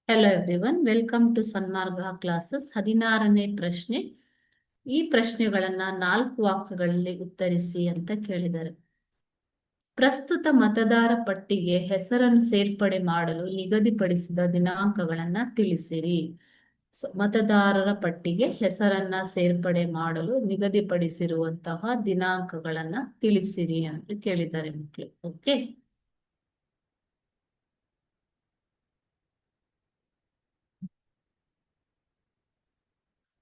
Hello everyone, welcome to Sanmarga classes. 16ನೇ ಪ್ರಶ್ನೆ. ಈ ಪ್ರಶ್ನೆಗಳನ್ನ 4 ವಾಕ್ಯಗಳಲ್ಲಿ ಉತ್ತರಿಸಿ ಅಂತ ಕೇಳಿದ್ದಾರೆ. ಪ್ರಸ್ತುತ ಮತದಾರ ಪಟ್ಟಿಗೆ ಹೆಸರನ್ನು ಸೇರ್ಪಡೆ ಮಾಡಲು ನಿಗದಿಪಡಿಸಿದ ದಿನಾಂಕಗಳನ್ನ ತಿಳಿಸಿರಿ. ಮತದಾರರ ಪಟ್ಟಿಗೆ ಹೆಸರನ್ನ ಸೇರ್ಪಡೆ ಮಾಡಲು ನಿಗದಿಪಡಿಸಿರುವಂತಹ ದಿನಾಂಕಗಳನ್ನ ತಿಳಿಸಿರಿ ಅಂತ ಕೇಳಿದ್ದಾರೆ ಮಕ್ಕಳು. ಓಕೆ,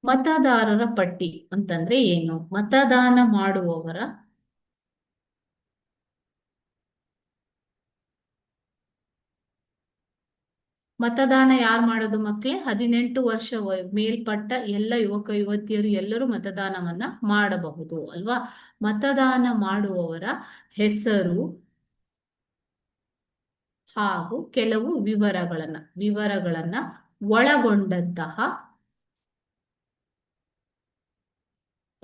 ಮತದಾರರ ಪಟ್ಟಿ ಅಂತಂದ್ರೆ ಏನು? ಮತದಾನ ಮಾಡುವವರ ಮತದಾನ ಯಾರು ಮಾಡೋದು ಮಕ್ಕಳೇ? 18 ವರ್ಷ ಮೇಲ್ಪಟ್ಟ ಎಲ್ಲ ಯುವಕ ಯುವತಿಯರು ಎಲ್ಲರೂ ಮತದಾನವನ್ನ ಮಾಡಬಹುದು ಅಲ್ವಾ? ಮತದಾನ ಮಾಡುವವರ ಹೆಸರು ಹಾಗೂ ಕೆಲವು ವಿವರಗಳನ್ನ ಒಳಗೊಂಡಂತಹ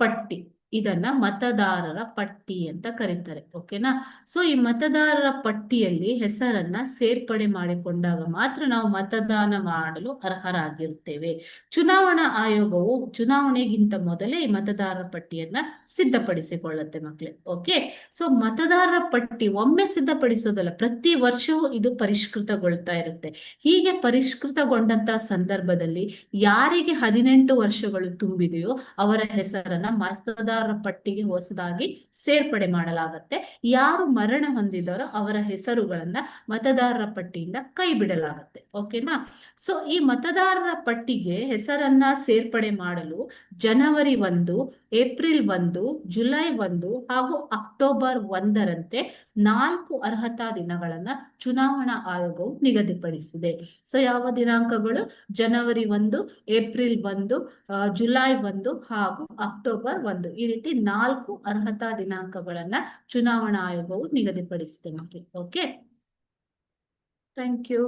ಪಟ್ಟಿ, ಇದನ್ನ ಮತದಾರರ ಪಟ್ಟಿ ಅಂತ ಕರೀತಾರೆ. ಓಕೆನಾ? ಸೊ ಈ ಮತದಾರರ ಪಟ್ಟಿಯಲ್ಲಿ ಹೆಸರನ್ನ ಸೇರ್ಪಡೆ ಮಾಡಿಕೊಂಡಾಗ ಮಾತ್ರ ನಾವು ಮತದಾನ ಮಾಡಲು ಅರ್ಹರಾಗಿರುತ್ತೇವೆ. ಚುನಾವಣಾ ಆಯೋಗವು ಚುನಾವಣೆಗಿಂತ ಮೊದಲೇ ಈ ಮತದಾರರ ಪಟ್ಟಿಯನ್ನ ಸಿದ್ಧಪಡಿಸಿಕೊಳ್ಳುತ್ತೆ ಮಕ್ಕಳೇ. ಓಕೆ, ಸೊ ಮತದಾರರ ಪಟ್ಟಿ ಒಮ್ಮೆ ಸಿದ್ಧಪಡಿಸೋದಲ್ಲ, ಪ್ರತಿ ವರ್ಷವೂ ಇದು ಪರಿಷ್ಕೃತಗೊಳ್ತಾ ಇರುತ್ತೆ. ಹೀಗೆ ಪರಿಷ್ಕೃತಗೊಂಡಂತಹ ಸಂದರ್ಭದಲ್ಲಿ ಯಾರಿಗೆ 18 ವರ್ಷಗಳು ತುಂಬಿದೆಯೋ ಅವರ ಹೆಸರನ್ನ ಮತದಾರರ ಪಟ್ಟಿಗೆ ಹೊಸದಾಗಿ ಸೇರ್ಪಡೆ ಮಾಡಲಾಗುತ್ತೆ. ಯಾರು ಮರಣ ಹೊಂದಿದರೋ ಅವರ ಹೆಸರುಗಳನ್ನ ಮತದಾರರ ಪಟ್ಟಿಯಿಂದ ಕೈ ಬಿಡಲಾಗುತ್ತೆ. ಓಕೆನಾ? ಸೊ ಈ ಮತದಾರರ ಪಟ್ಟಿಗೆ ಹೆಸರನ್ನ ಸೇರ್ಪಡೆ ಮಾಡಲು ಜನವರಿ 1, ಏಪ್ರಿಲ್ 1, ಜುಲೈ 1 ಹಾಗೂ ಅಕ್ಟೋಬರ್ 1ರಂತೆ 4 ಅರ್ಹತಾ ದಿನಗಳನ್ನ ಚುನಾವಣಾ ಆಯೋಗವು ನಿಗದಿಪಡಿಸಿದೆ. ಸೊ ಯಾವ ದಿನಾಂಕಗಳು? ಜನವರಿ 1, ಏಪ್ರಿಲ್ 1, ಜುಲೈ 1 ಹಾಗೂ ಅಕ್ಟೋಬರ್ 1. ಈ ರೀತಿ 4 ಅರ್ಹತಾ ದಿನಾಂಕಗಳನ್ನ ಚುನಾವಣಾ ಆಯೋಗವು ನಿಗದಿಪಡಿಸಿದೆ ಮಕ್ಕಳು. Okay, thank you.